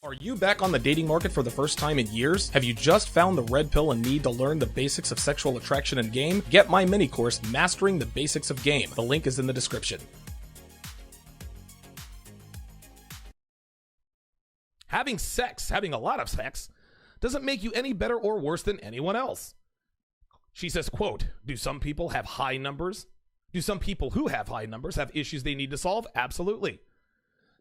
Are you back on the dating market for the first time in years? Have you just found the red pill and need to learn the basics of sexual attraction and game? Get my mini course, Mastering the Basics of Game. The link is in the description. Having sex, having a lot of sex, doesn't make you any better or worse than anyone else. She says, quote, do some people have high numbers? Do some people who have high numbers have issues they need to solve? Absolutely.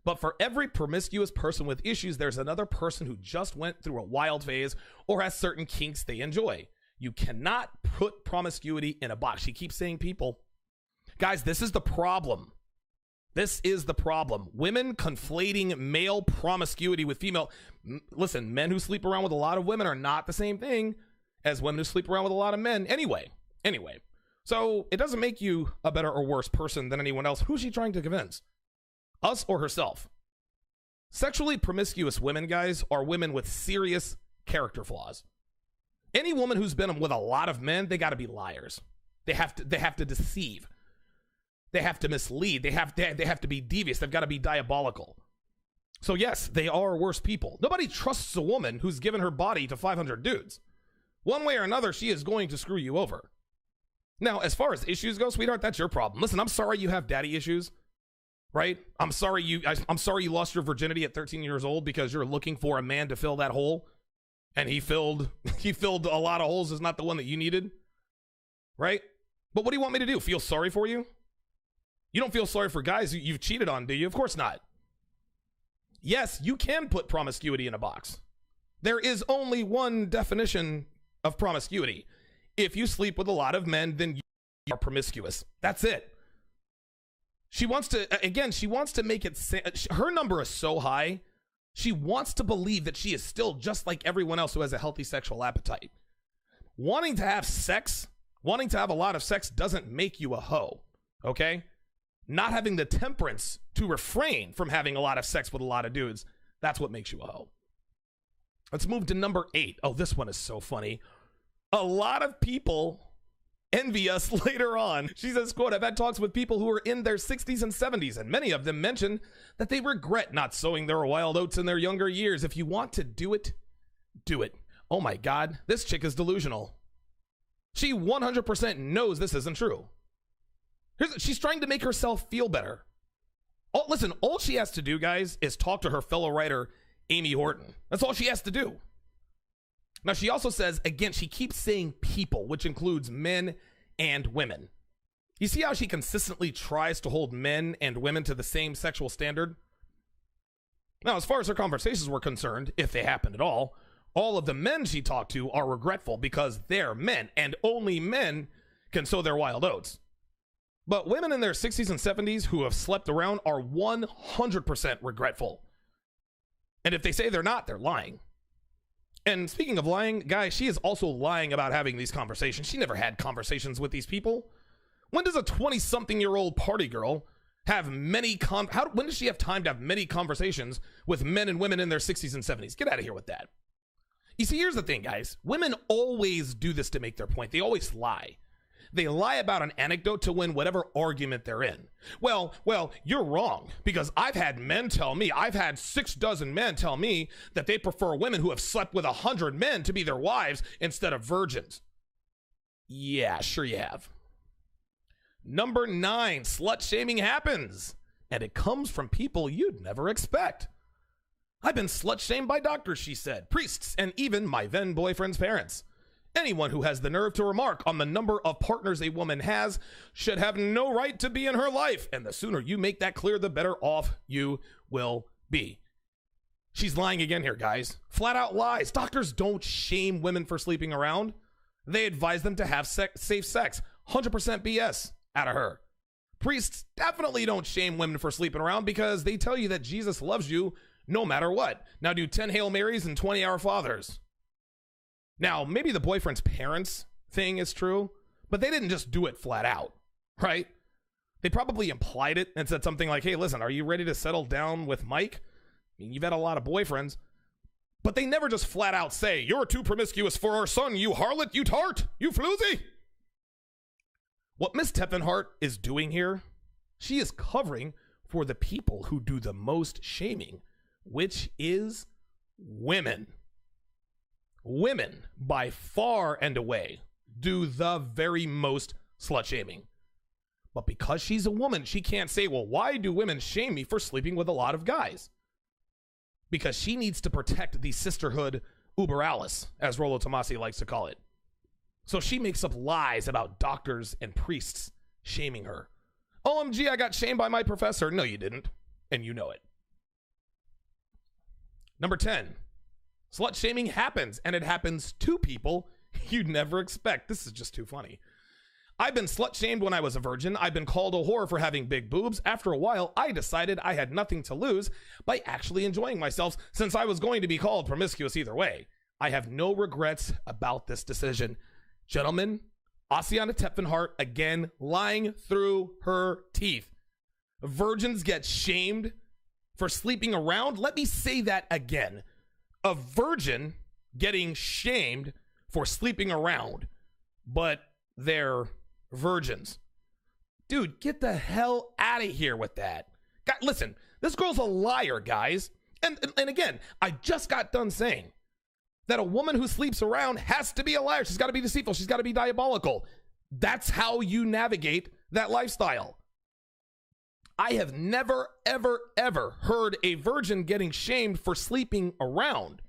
But for every promiscuous person with issues, there's another person who just went through a wild phase or has certain kinks they enjoy. You cannot put promiscuity in a box. She keeps saying people. Guys, this is the problem. This is the problem. Women conflating male promiscuity with female. Listen, men who sleep around with a lot of women are not the same thing as women who sleep around with a lot of men. Anyway. So it doesn't make you a better or worse person than anyone else. Who's she trying to convince? Us or herself? Sexually promiscuous women, guys, are women with serious character flaws. Any woman who's been with a lot of men, they got to be liars. They have to deceive. They have to mislead. They have to be devious. They've got to be diabolical. So yes, they are worse people. Nobody trusts a woman who's given her body to 500 dudes. One way or another, she is going to screw you over. Now, as far as issues go, sweetheart, that's your problem. Listen, I'm sorry you have daddy issues. Right? I'm sorry you lost your virginity at 13 years old because you're looking for a man to fill that hole, and he filled a lot of holes. Is not the one that you needed. Right? But what do you want me to do? Feel sorry for you? You don't feel sorry for guys you've cheated on, do you? Of course not. Yes, you can put promiscuity in a box. There is only one definition of promiscuity. If you sleep with a lot of men, then you are promiscuous. That's it. She wants to make it, her number is so high, she wants to believe that she is still just like everyone else who has a healthy sexual appetite. Wanting to have sex, wanting to have a lot of sex doesn't make you a hoe, okay? Not having the temperance to refrain from having a lot of sex with a lot of dudes, that's what makes you a hoe. Let's move to number 8. Oh, this one is so funny. A lot of people envy us later on. She says, quote, I've had talks with people who are in their 60s and 70s, and many of them mention that they regret not sowing their wild oats in their younger years. If you want to do it, do it. Oh my God, this chick is delusional. She 100% knows this isn't true. She's trying to make herself feel better. Listen, all she has to do, guys, is talk to her fellow writer, Amy Horton. That's all she has to do. Now, she also says, again, she keeps saying people, which includes men and women. You see how she consistently tries to hold men and women to the same sexual standard? Now, as far as her conversations were concerned, if they happened at all of the men she talked to are regretful because they're men, and only men can sow their wild oats. But women in their 60s and 70s who have slept around are 100% regretful. And if they say they're not, they're lying. And speaking of lying, guys, she is also lying about having these conversations. She never had conversations with these people. When does a 20-something-year-old party girl have when does she have time to have many conversations with men and women in their 60s and 70s? Get out of here with that. You see, here's the thing, guys. Women always do this to make their point. They always lie. They lie about an anecdote to win whatever argument they're in. Well, you're wrong, because I've had 6 dozen men tell me that they prefer women who have slept with 100 men to be their wives instead of virgins. Yeah, sure you have. Number 9, slut shaming happens, and it comes from people you'd never expect. I've been slut shamed by doctors, she said, priests, and even my then boyfriend's parents. Anyone who has the nerve to remark on the number of partners a woman has should have no right to be in her life. And the sooner you make that clear, the better off you will be. She's lying again here, guys. Flat out lies. Doctors don't shame women for sleeping around. They advise them to have safe sex. 100% BS out of her. Priests definitely don't shame women for sleeping around because they tell you that Jesus loves you no matter what. Now do 10 Hail Marys and 20 Our Fathers. Now, maybe the boyfriend's parents thing is true, but they didn't just do it flat out, right? They probably implied it and said something like, hey, listen, are you ready to settle down with Mike? I mean, you've had a lot of boyfriends. But they never just flat out say, you're too promiscuous for our son, you harlot, you tart, you floozy. What Miss Teppenhart is doing here, she is covering for the people who do the most shaming, which is women by far and away do the very most slut shaming. But because she's a woman, she can't say, well, why do women shame me for sleeping with a lot of guys? Because she needs to protect the sisterhood uber alles, as Rollo Tomasi likes to call it. So she makes up lies about doctors and priests shaming her. OMG, I got shamed by my professor. No, you didn't. And you know it. Number 10, slut shaming happens, and it happens to people you'd never expect. This is just too funny. I've been slut shamed when I was a virgin. I've been called a whore for having big boobs. After a while, I decided I had nothing to lose by actually enjoying myself, since I was going to be called promiscuous either way. I have no regrets about this decision. Gentlemen, Ossiana Teppenhart again lying through her teeth. Virgins get shamed for sleeping around. Let me say that again. A virgin getting shamed for sleeping around, but they're virgins. Dude, get the hell out of here with that. God, listen, this girl's a liar, guys. And again, I just got done saying that a woman who sleeps around has to be a liar. She's got to be deceitful. She's got to be diabolical. That's how you navigate that lifestyle. I have never, ever, ever heard a virgin getting shamed for sleeping around.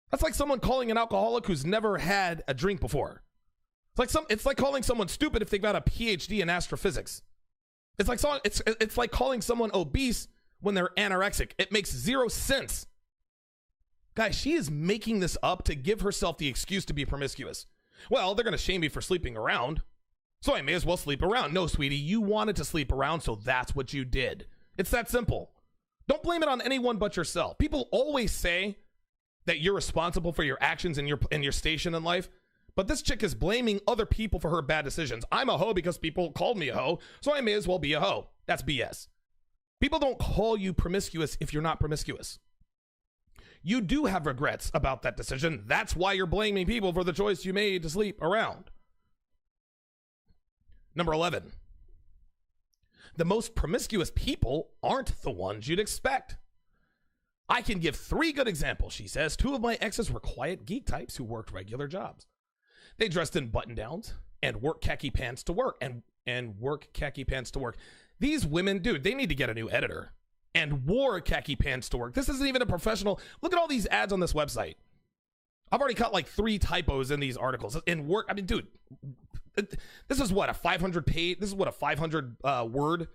That's like someone calling an alcoholic who's never had a drink before. It's like calling someone stupid if they've got a PhD in astrophysics. It's like calling someone obese when they're anorexic. It makes zero sense. Guys, she is making this up to give herself the excuse to be promiscuous. Well, they're going to shame me for sleeping around, so I may as well sleep around. No, sweetie, you wanted to sleep around, so that's what you did. It's that simple. Don't blame it on anyone but yourself. People always say that you're responsible for your actions and your station in life, but this chick is blaming other people for her bad decisions. I'm a hoe because people called me a hoe, so I may as well be a hoe. That's BS. People don't call you promiscuous if you're not promiscuous. You do have regrets about that decision. That's why you're blaming people for the choice you made to sleep around. Number 11. The most promiscuous people aren't the ones you'd expect. I can give 3 good examples, she says. 2 of my exes were quiet geek types who worked regular jobs. They dressed in button-downs and wore khaki pants to work. These women, dude, they need to get a new editor. And wore khaki pants to work. This isn't even a professional. Look at all these ads on this website. I've already caught like 3 typos in these articles. In work, I mean, dude, this is what, a 500 page, this is what, a 500 word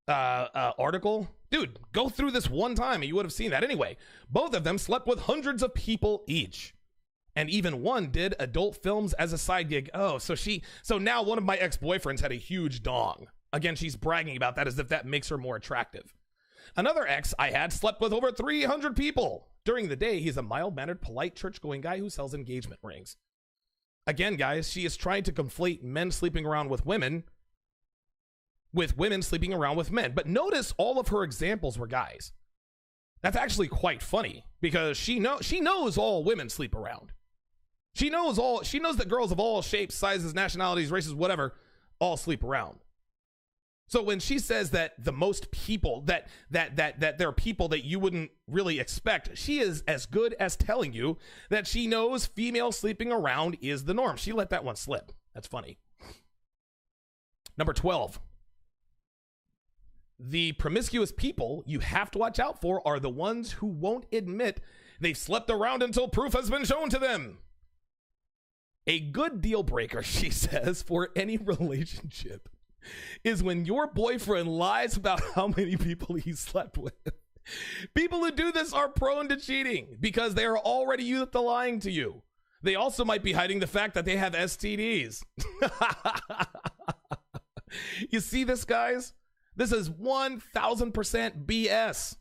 article? Dude, go through this one time and you would have seen that. Anyway, both of them slept with hundreds of people each. And even one did adult films as a side gig. Oh, so now one of my ex-boyfriends had a huge dong. Again, she's bragging about that as if that makes her more attractive. Another ex I had slept with over 300 people. During the day, he's a mild-mannered, polite, church-going guy who sells engagement rings. Again, guys, she is trying to conflate men sleeping around with women sleeping around with men. But notice all of her examples were guys. That's actually quite funny because she knows all women sleep around. She knows that girls of all shapes, sizes, nationalities, races, whatever, all sleep around. So when she says that the most people, that there are people that you wouldn't really expect, she is as good as telling you that she knows female sleeping around is the norm. She let that one slip. That's funny. Number 12. The promiscuous people you have to watch out for are the ones who won't admit they've slept around until proof has been shown to them. A good deal breaker, she says, for any relationship is when your boyfriend lies about how many people he slept with. People who do this are prone to cheating because they are already used to lying to you. They also might be hiding the fact that they have STDs. You see this, guys? This is 1000% BS.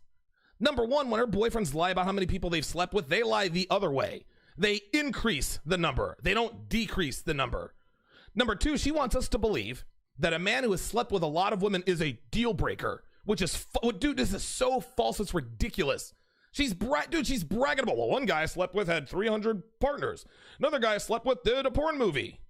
Number 1, when her boyfriends lie about how many people they've slept with, they lie the other way. They increase the number. They don't decrease the number. Number 2, she wants us to believe that a man who has slept with a lot of women is a deal breaker, which is, dude, this is so false, it's ridiculous. She's bragging about, well, one guy I slept with had 300 partners. Another guy I slept with did a porn movie.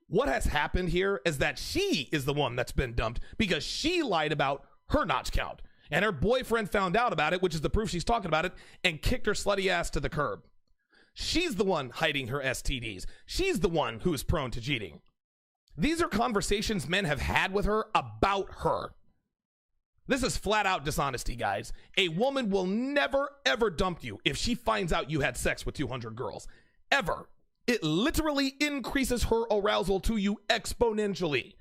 What has happened here is that she is the one that's been dumped because she lied about her notch count. And her boyfriend found out about it, which is the proof she's talking about it, and kicked her slutty ass to the curb. She's the one hiding her STDs. She's the one who is prone to cheating. These are conversations men have had with her about her. This is flat out dishonesty, guys. A woman will never, ever dump you if she finds out you had sex with 200 girls. Ever. It literally increases her arousal to you exponentially.